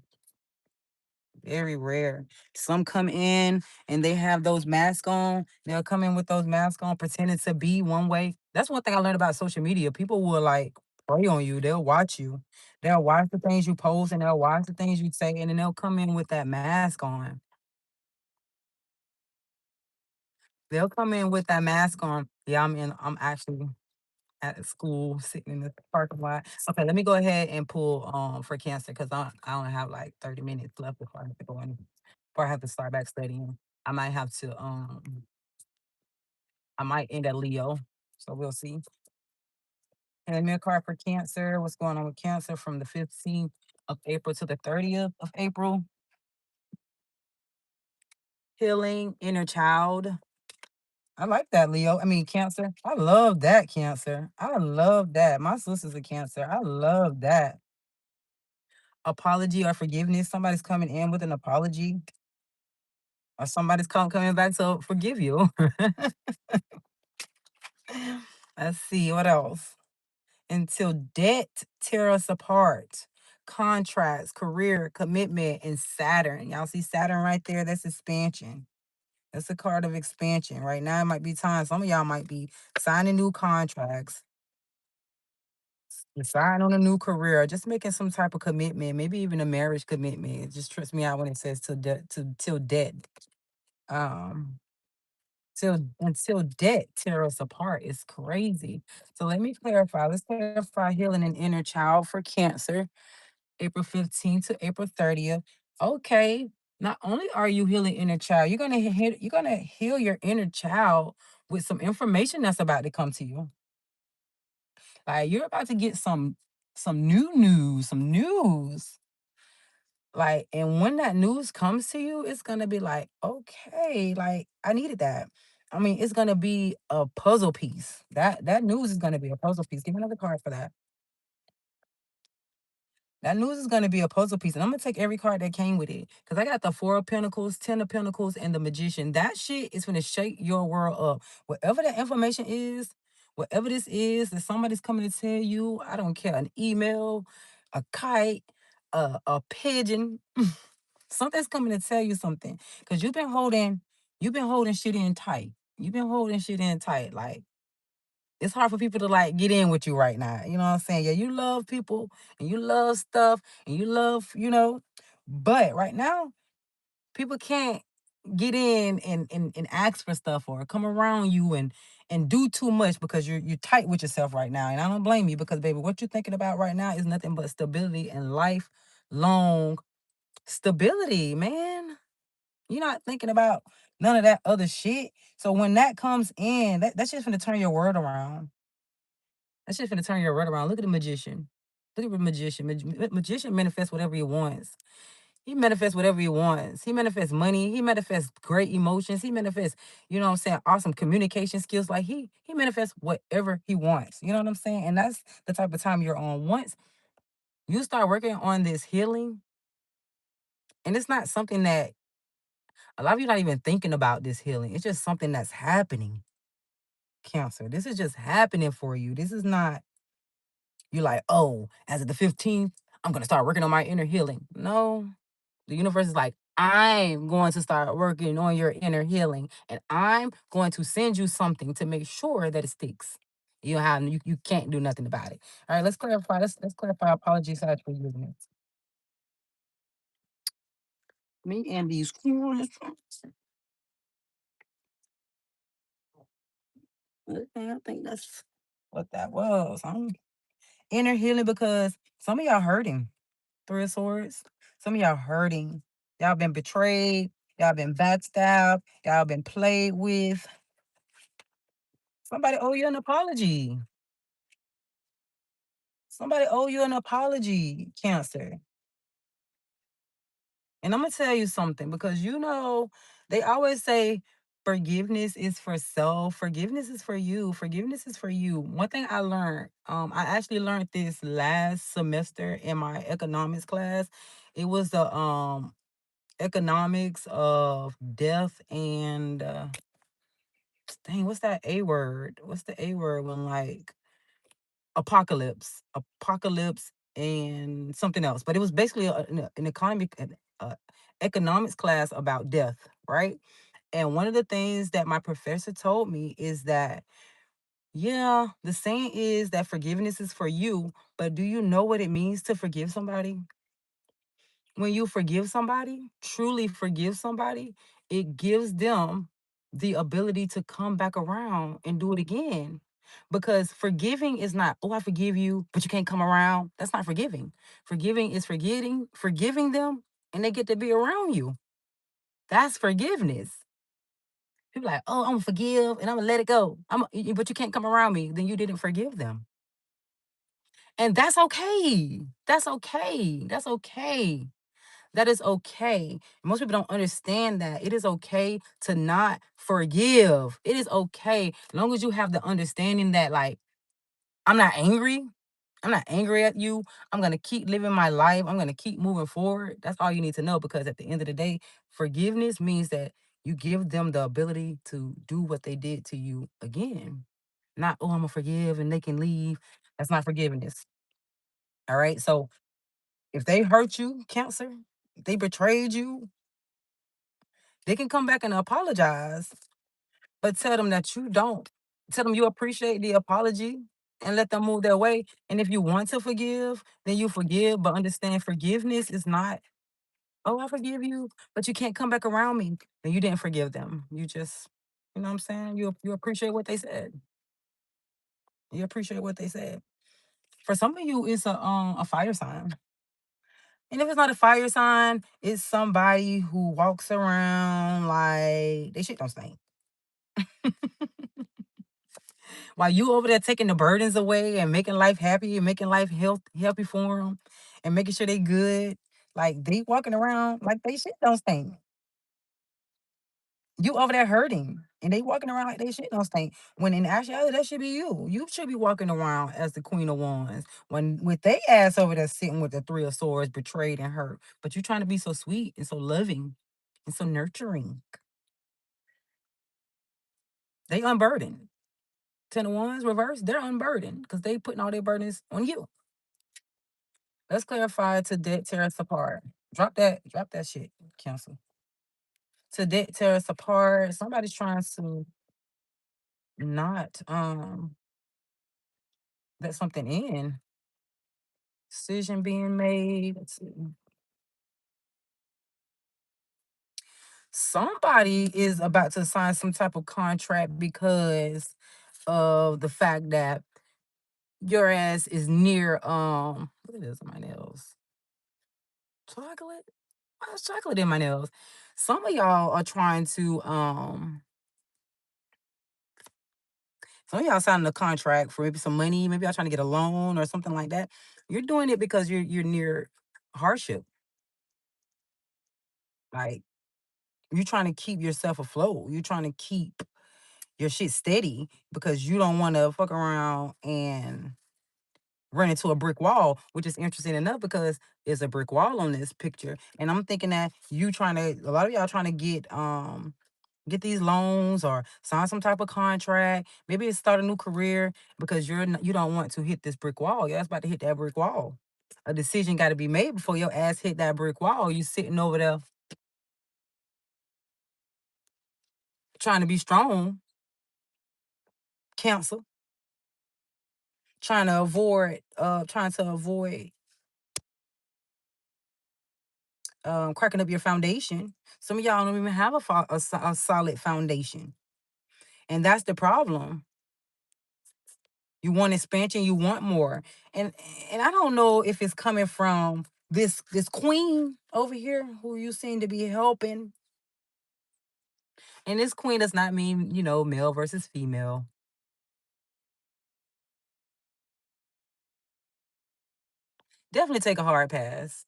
Very rare. Some come in and they have those masks on. They'll come in with those masks on, pretending to be one way. That's one thing I learned about social media. People will like prey on you. They'll watch you. They'll watch the things you post and they'll watch the things you say, and then they'll come in with that mask on. They'll come in with that mask on. Yeah, I'm actually at school sitting in the parking lot. Okay, let me go ahead and pull for Cancer because I only have like 30 minutes left before I have to go in, before I have to start back studying. I might have to I might end at Leo. So we'll see. And me a card for Cancer. What's going on with Cancer from the 15th of April to the 30th of April? Healing inner child. I like that, Leo. I mean, Cancer. I love that, Cancer. I love that. My sister's a Cancer. I love that. Apology or forgiveness. Somebody's coming in with an apology, or somebody's coming back to forgive you. Let's see what else. Until debt tear us apart. Contracts, career, commitment, and Saturn. Y'all see Saturn right there? That's expansion. That's a card of expansion. Right now, it might be time. Some of y'all might be signing new contracts, deciding on a new career, just making some type of commitment, maybe even a marriage commitment. It just trips me out when it says till debt. Um, until debt tear us apart. It's crazy. So let me clarify. Let's clarify healing an inner child for Cancer, April 15th to April 30th. Okay. Not only are you healing inner child, you're gonna heal your inner child with some information that's about to come to you. Like you're about to get some new news, some news. Like, and when that news comes to you, it's gonna be like, okay, like I needed that. I mean, it's gonna be a puzzle piece. That news is gonna be a puzzle piece. Give me another card for that. That news is gonna be a puzzle piece, and I'm gonna take every card that came with it. Cause I got the Four of Pentacles, Ten of Pentacles, and the Magician. That shit is gonna shake your world up. Whatever that information is, whatever this is that somebody's coming to tell you, I don't care. An email, a kite, a pigeon. Something's coming to tell you something. Cause you've been holding shit in tight. You've been holding shit in tight. Like it's hard for people to like get in with you right now. You know what I'm saying? Yeah, you love people and you love stuff and you love, but right now, people can't get in and ask for stuff or come around you and do too much because you're tight with yourself right now. And I don't blame you because baby, what you're thinking about right now is nothing but stability and lifelong stability, man. You're not thinking about none of that other shit. So when that comes in, that's just gonna turn your world around. That's just gonna turn your world around. Look at the magician. Look at the magician. Magician manifests whatever he wants. He manifests whatever he wants. He manifests money. He manifests great emotions. He manifests, awesome communication skills. Like he manifests whatever he wants. You know what I'm saying? And that's the type of time you're on. Once you start working on this healing, and it's not something that a lot of you not even thinking about this healing. It's just something that's happening. Cancer. This is just happening for you. This is not you like, oh, as of the 15th, I'm gonna start working on my inner healing. No, the universe is like, I'm going to start working on your inner healing, and I'm going to send you something to make sure that it sticks. You can't do nothing about it. All right, let's clarify. Let's clarify. Apologies for using it. Me and these. Okay, I think that's what that was. Inner healing because some of y'all hurting. Three of Swords. Some of y'all hurting. Y'all been betrayed. Y'all been backstabbed. Y'all been played with. Somebody owe you an apology. Somebody owe you an apology, Cancer. And I'm gonna tell you something because they always say forgiveness is for self, forgiveness is for you, forgiveness is for you. One thing I learned, I actually learned this last semester in my economics class. It was the economics of death and dang, what's that A word? What's the A word when like apocalypse and something else? But it was basically an economic a economics class about death, right? And one of the things that my professor told me is that, yeah, the saying is that forgiveness is for you, but do you know what it means to forgive somebody? When you forgive somebody, truly forgive somebody, it gives them the ability to come back around and do it again. Because forgiving is not, oh, I forgive you, but you can't come around. That's not forgiving. Forgiving is forgiving them, and they get to be around you. That's forgiveness. People like, oh, I'm gonna forgive and I'm gonna let it go. But you can't come around me. Then you didn't forgive them, and that's okay. That's okay. That's okay. That is okay. Most people don't understand that. It is okay to not forgive. It is okay. As long as you have the understanding that, like, I'm not angry. I'm not angry at you. I'm going to keep living my life. I'm going to keep moving forward. That's all you need to know, because at the end of the day, forgiveness means that you give them the ability to do what they did to you again. Not, oh, I'm going to forgive and they can leave. That's not forgiveness. All right. So if they hurt you, Cancer, if they betrayed you, they can come back and apologize, but tell them that you don't. Tell them you appreciate the apology and let them move their way. And if you want to forgive, then you forgive, but understand forgiveness is not, oh, I forgive you, but you can't come back around me. Then you didn't forgive them. You just, you know what I'm saying? You appreciate what they said. You appreciate what they said. For some of you, it's a fire sign. And if it's not a fire sign, it's somebody who walks around like they shit don't stink. While you over there taking the burdens away and making life happy and making life healthy for them and making sure they good, like they walking around like they shit don't stink. You over there hurting and they walking around like they shit don't stink. When in actuality, that should be you. You should be walking around as the queen of wands. When with they ass over there sitting with the three of swords, betrayed and hurt. But you trying to be so sweet and so loving and so nurturing. They unburdened. Ten of wands reverse, they're unburdened because they putting all their burdens on you. Let's clarify to debt tear us apart. Drop that shit. Cancel. To debt tear us apart. Somebody's trying to not let something in. Decision being made. Let's see. Somebody is about to sign some type of contract because of the fact that your ass is near what it is on my nails. Chocolate? Why is chocolate in my nails? Some of y'all are trying to some of y'all signing a contract for maybe some money, maybe y'all trying to get a loan or something like that. You're doing it because you're near hardship. Like you're trying to keep yourself afloat. You're trying to keep your shit steady because you don't want to fuck around and run into a brick wall, which is interesting enough because there's a brick wall on this picture. And I'm thinking that a lot of y'all trying to get these loans or sign some type of contract. Maybe it's start a new career because you don't want to hit this brick wall. Your ass about to hit that brick wall. A decision got to be made before your ass hit that brick wall. You sitting over there trying to be strong, Cancer, trying to avoid cracking up your foundation. Some of y'all don't even have a solid foundation, and that's the problem. You want expansion, you want more. And I don't know if it's coming from this queen over here who you seem to be helping. And this queen does not mean, male versus female. Definitely take a hard pass.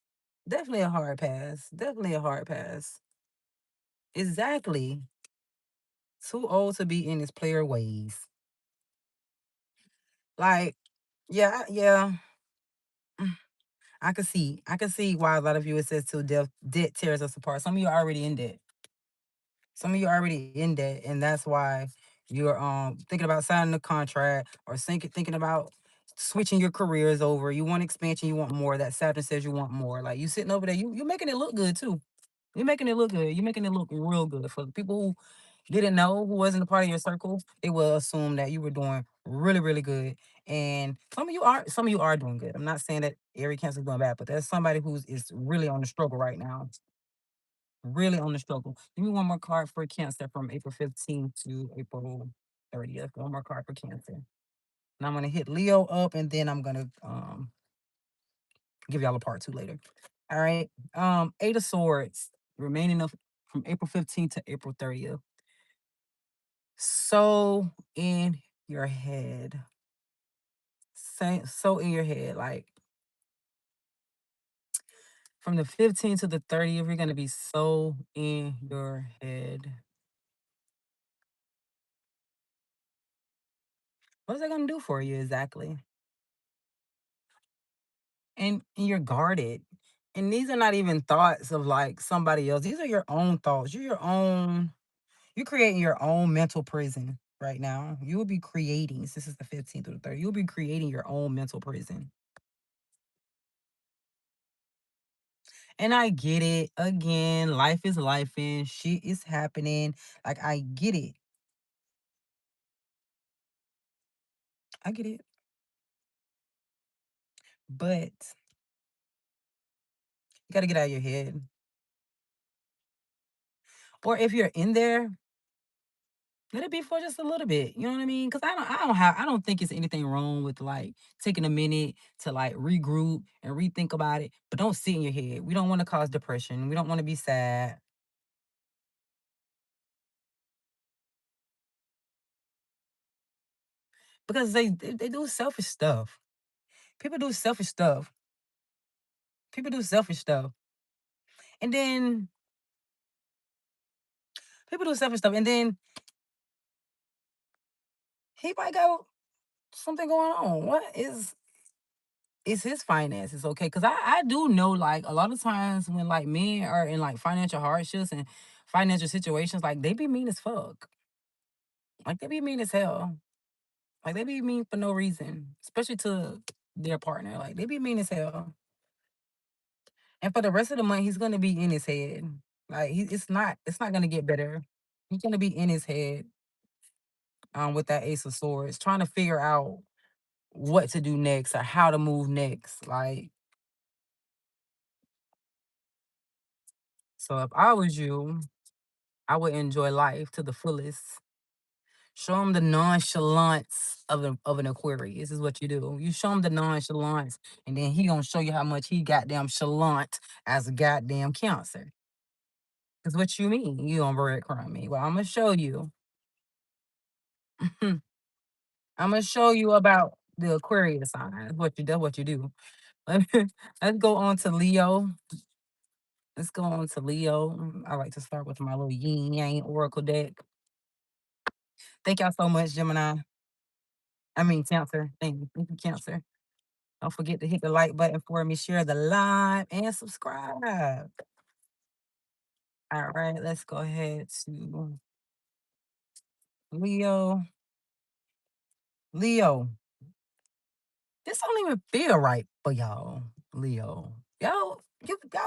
Definitely a hard pass. Definitely a hard pass. Exactly. Too old to be in his player ways. Like, yeah, yeah. I can see why a lot of you it says till debt tears us apart. Some of you are already in debt. Some of you are already in debt, and that's why you're thinking about signing a contract or thinking about switching your careers over. You want expansion, you want more. That Saturn says you want more. Like you sitting over there, you making it look good too. You're making it look good. You're making it look real good. For the people who didn't know, who wasn't a part of your circle, they will assume that you were doing really, really good. And some of you are doing good. I'm not saying that every Cancer is doing bad, but there's somebody who's is really on the struggle right now. Really on the struggle. Give me one more card for Cancer from April 15th to April 30th. One more card for Cancer. And I'm gonna hit Leo up, and then I'm gonna give y'all a part two later. All right. Eight of Swords, remaining of from April 15th to April 30th. So in your head. So in your head. Like from the 15th to the 30th, you're gonna be so in your head. What is that gonna do for you exactly? And you're guarded. And these are not even thoughts of like somebody else. These are your own thoughts. You're creating your own mental prison right now. You will be creating, this is the 15th or the 30th, you'll be creating your own mental prison. And I get it. Again, life is life and shit is happening. Like I get it. I get it. But you gotta get out of your head. Or if you're in there, let it be for just a little bit. You know what I mean? Because I don't think it's anything wrong with like taking a minute to like regroup and rethink about it. But don't sit in your head. We don't want to cause depression. We don't want to be sad. Because they do selfish stuff. People do selfish stuff. People do selfish stuff. And then people do selfish stuff. And then he might go something going on. What is his finances okay? Because I do know like a lot of times when like men are in like financial hardships and financial situations, like they be mean as fuck. Like they be mean as hell. Like they be mean for no reason, especially to their partner. Like they be mean as hell. And for the rest of the month, he's gonna be in his head. Like it's not gonna get better. He's gonna be in his head with that Ace of Swords, trying to figure out what to do next or how to move next. Like, so if I was you, I would enjoy life to the fullest. Show him the nonchalance of an Aquarius. This is what you do. You show him the nonchalance, and then he gonna show you how much he goddamn chalant as a goddamn Cancer. Cause what you mean? You gonna breadcrumb me? Well, I'm gonna show you. I'm gonna show you about the Aquarius sign. That's what you do. Let's go on to Leo. Let's go on to Leo. I like to start with my little yin yang oracle deck. Thank y'all so much, Gemini. I mean Cancer. Thank you, Cancer. Don't forget to hit the like button for me, share the live, and subscribe. All right, let's go ahead to Leo. Leo, this don't even feel right for y'all. Leo, y'all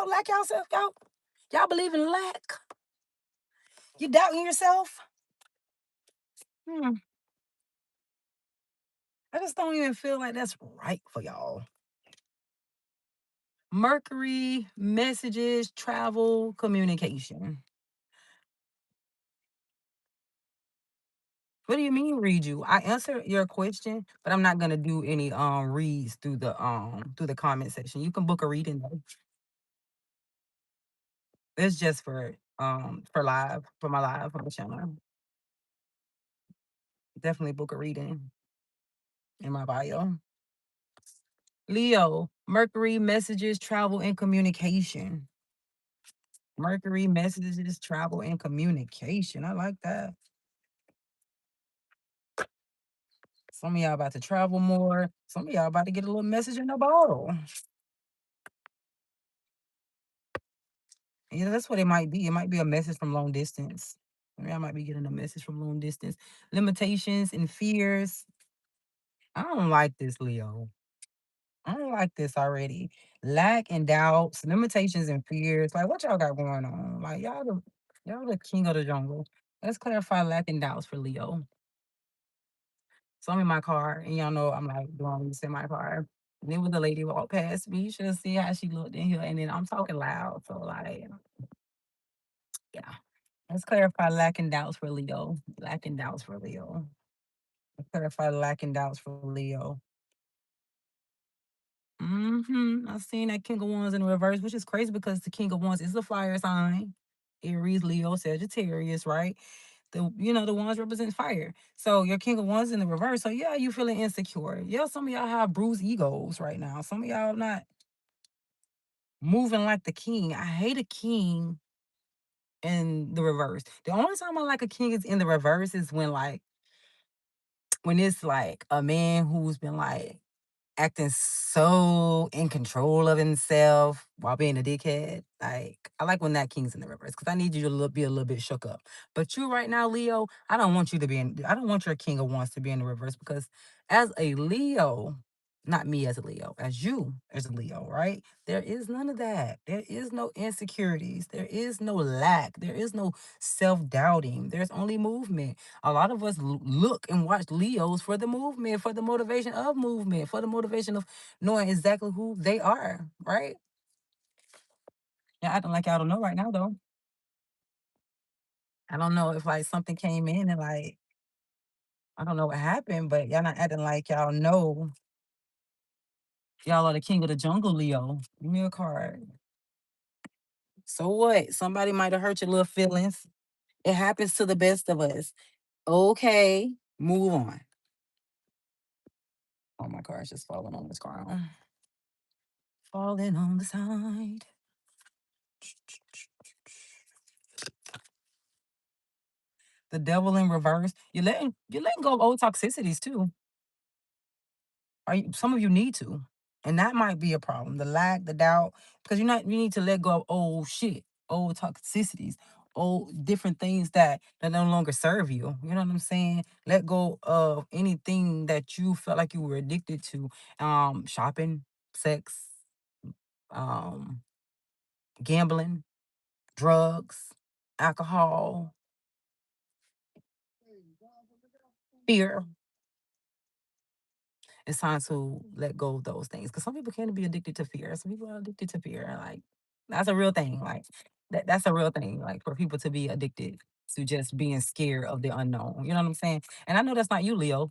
like yourself, y'all believe in lack. You doubting yourself. Hmm. I just don't even feel like that's right for y'all. Mercury, messages, travel, communication. What do you mean read you? I answered your question, but I'm not gonna do any reads through the comment section. You can book a reading though. It's just for live, for my live on the channel. Definitely book a reading in my bio. Leo, Mercury, messages, travel, and communication. Mercury, messages, travel, and communication. I like that. Some of y'all about to travel more. Some of y'all about to get a little message in a bottle. Yeah, that's what it might be. It might be a message from long distance. Maybe I might be getting a message from long distance. Limitations and fears. I don't like this, Leo. I don't like this already. Lack and doubts, limitations and fears. Like, what y'all got going on? Like, y'all the king of the jungle. Let's clarify lack and doubts for Leo. So I'm in my car, and y'all know I'm like doing this in my car. And then when the lady walked past me, you should have seen how she looked in here. And then I'm talking loud. So, like, yeah. Let's clarify lack and doubts for Leo. Lack and doubts for Leo. Let's clarify lack and doubts for Leo. I seen that King of Wands in reverse, which is crazy because the King of Wands is a fire sign. Aries, Leo, Sagittarius, right? The wands represent fire. So your King of Wands in the reverse. So yeah, you feeling insecure. Yeah, some of y'all have bruised egos right now. Some of y'all not moving like the king. I hate a king in the reverse. The only time I like a king is in the reverse is when it's like a man who's been like acting so in control of himself while being a dickhead. Like, I like when that king's in the reverse because I need you to be a little bit shook up. But you right now, Leo, I don't want your king of wands to be in the reverse because as a Leo, not me as a Leo, as you as a Leo, right? There is none of that. There is no insecurities. There is no lack. There is no self doubting. There's only movement. A lot of us look and watch Leos for the movement, for the motivation of movement, for the motivation of knowing exactly who they are, right? Yeah, I don't like y'all don't know right now though. I don't know if like something came in and like I don't know what happened, but y'all not acting like y'all know y'all are the king of the jungle, Leo. Give me a card. So what? Somebody might have hurt your little feelings. It happens to the best of us. Okay, move on. Oh my card's just falling on this ground. Falling on the side. The devil in reverse. You're letting go of old toxicities too. Some of you need to. And that might be a problem. The lack, the doubt, because you need to let go of old shit, old toxicities, old different things that no longer serve you. You know what I'm saying? Let go of anything that you felt like you were addicted to. Shopping, sex, um, gambling, drugs, alcohol, fear. It's time to let go of those things because some people can be addicted to fear. Some people are addicted to fear. Like that's a real thing. Like that's a real thing. Like for people to be addicted to just being scared of the unknown. You know what I'm saying? And I know that's not you, Leo.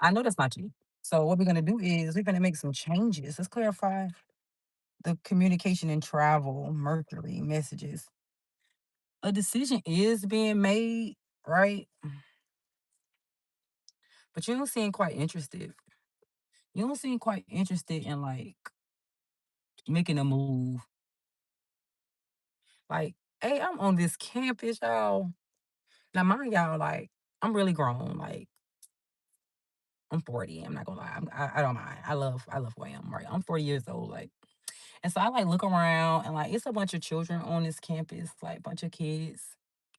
I know that's not you. So what we're gonna do is we're gonna make some changes. Let's clarify the communication and travel, Mercury messages. A decision is being made, right? But you don't seem quite interested. You don't seem quite interested in like making a move. Like, hey, I'm on this campus, y'all. Now, mind y'all, like, I'm really grown. Like, I'm 40. I'm not gonna lie. I don't mind. I love who I am. Right. I'm 40 years old. Like, and so I like look around and like it's a bunch of children on this campus, like bunch of kids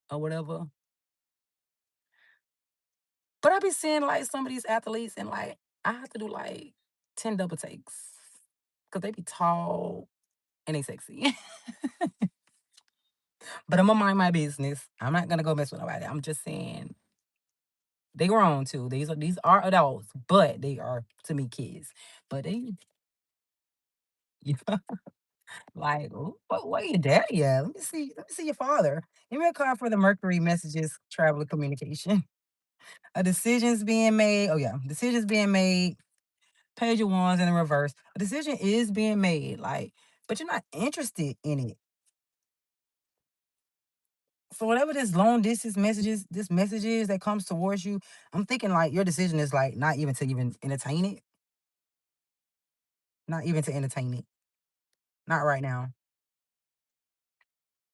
or whatever. But I be seeing like some of these athletes and like I have to do like 10 double takes because they be tall and they sexy. But I'm gonna mind my business. I'm not gonna go mess with nobody. I'm just saying they grown too. These are adults, but they are to me kids. But they yeah, like what your daddy at? Let me see. Let me see your father. Give me a card for the Mercury messages, travel, and communication. A decision's being made. Oh yeah, decisions being made. Page of wands in the reverse. A decision is being made. Like, but you're not interested in it. So whatever this message is that comes towards you, I'm thinking like your decision is like not even to even entertain it. Not even to entertain it. Not right now.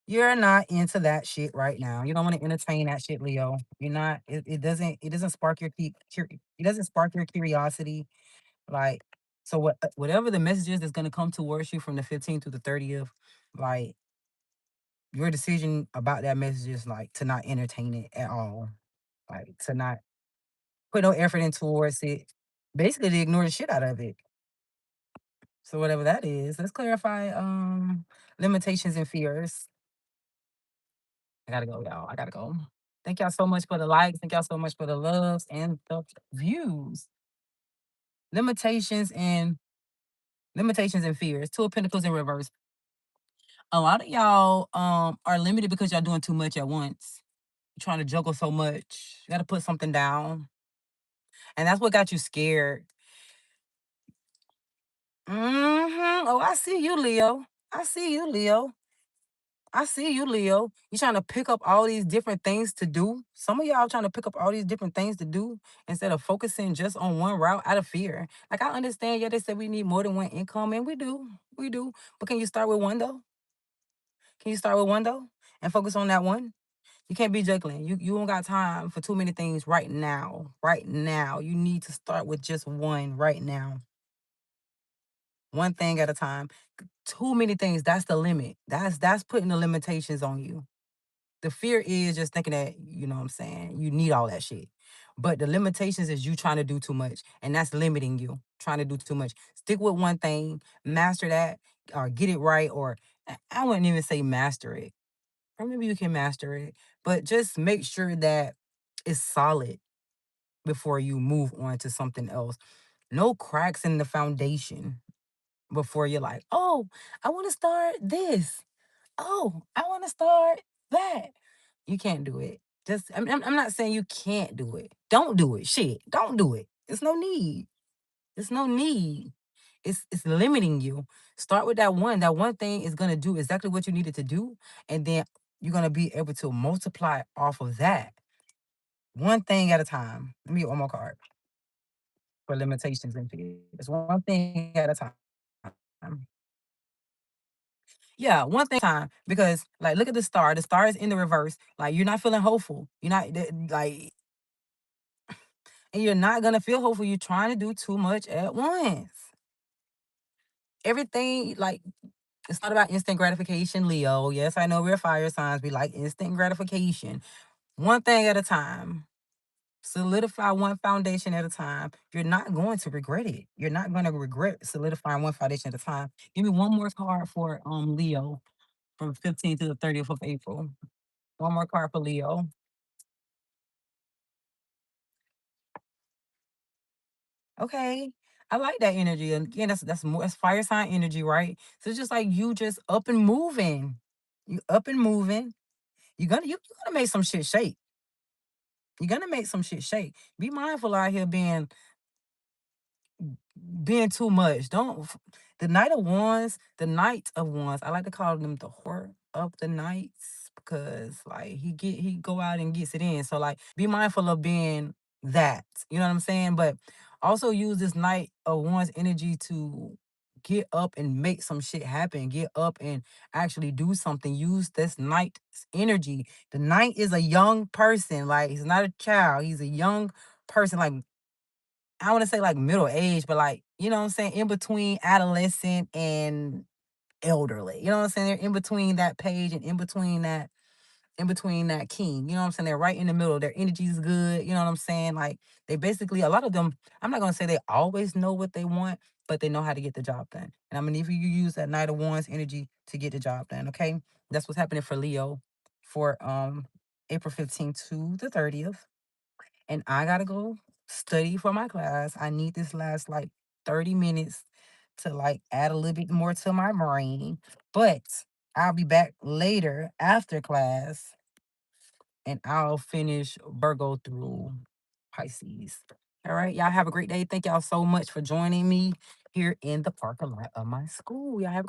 You're not into that shit right now. You don't want to entertain that shit, Leo. You're not. It doesn't spark your it doesn't spark your curiosity. Like so, whatever the message is that's gonna come towards you from the 15th to the 30th, like your decision about that message is like to not entertain it at all. Like to not put no effort in towards it. Basically, they ignore the shit out of it. So whatever that is, let's clarify limitations and fears. I gotta go, y'all. I gotta go. Thank y'all so much for the likes. Thank y'all so much for the loves and the views. Limitations and limitations and fears. Two of Pentacles in reverse. A lot of y'all are limited because y'all doing too much at once. You're trying to juggle so much. You gotta put something down. And that's what got you scared. Oh, I see you, Leo. I see you, Leo. I see you, Leo. You trying to pick up all these different things to do. Some of y'all trying to pick up all these different things to do instead of focusing just on one route out of fear. Like I understand, yeah, they said we need more than one income, and we do. But can you start with one though? Can you start with one though, and focus on that one? You can't be juggling. You don't got time for too many things right now. Right now, you need to start with just one right now. One thing at a time. Too many things. That's the limit. That's putting the limitations on you. The fear is just thinking that, you know what I'm saying, you need all that shit. But the limitations is you trying to do too much. And that's limiting you, trying to do too much. Stick with one thing, master that, or get it right, or I wouldn't even say master it. Or maybe you can master it. But just make sure that it's solid before you move on to something else. No cracks in the foundation before you're like, oh, I want to start this. Oh, I want to start that. You can't do it. Just I'm not saying you can't do it. Don't do it. Shit. Don't do it. It's no need. It's no need. It's limiting you. Start with that one. That one thing is gonna do exactly what you needed to do. And then you're gonna be able to multiply off of that. One thing at a time. Let me get one more card for limitations and fears. One thing at a time. Yeah, one thing at a time. Because like look at the star. The star is in the reverse. Like you're not feeling hopeful. You're not like and you're not gonna feel hopeful. You're trying to do too much at once. Everything like it's not about instant gratification, Leo. Yes, I know we're fire signs. We like instant gratification. One thing at a time. Solidify one foundation at a time. You're not going to regret it. You're not going to regret solidifying one foundation at a time. Give me one more card for Leo from 15th to the 30th of April. One more card for Leo. Okay. I like that energy. And again, that's more that's fire sign energy, right? So it's just like you just up and moving. You up and moving. You're gonna make some shit shake. You're gonna make some shit shake. Be mindful out here being too much. Don't the Knight of Wands. I like to call them the whore of the Knights because like he go out and gets it in. So like be mindful of being that. You know what I'm saying? But also use this Knight of Wands energy to get up and make some shit happen. Get up and actually do something. Use this Knight's energy. The Knight is a young person. Like he's not a child. He's a young person. Like I want to say like middle age, but like, you know what I'm saying? In between adolescent and elderly. You know what I'm saying? They're in between that page and in between that king. You know what I'm saying? They're right in the middle. Their energy is good. You know what I'm saying? Like they basically a lot of them, I'm not gonna say they always know what they want, but they know how to get the job done. And I'm gonna need for you to use that Knight of Wands energy to get the job done. Okay. That's what's happening for Leo for April 15th to the 30th. And I gotta go study for my class. I need this last like 30 minutes to like add a little bit more to my brain. But I'll be back later after class and I'll finish Virgo through Pisces. All right. Y'all have a great day. Thank y'all so much for joining me here in the parking lot of my school. Y'all have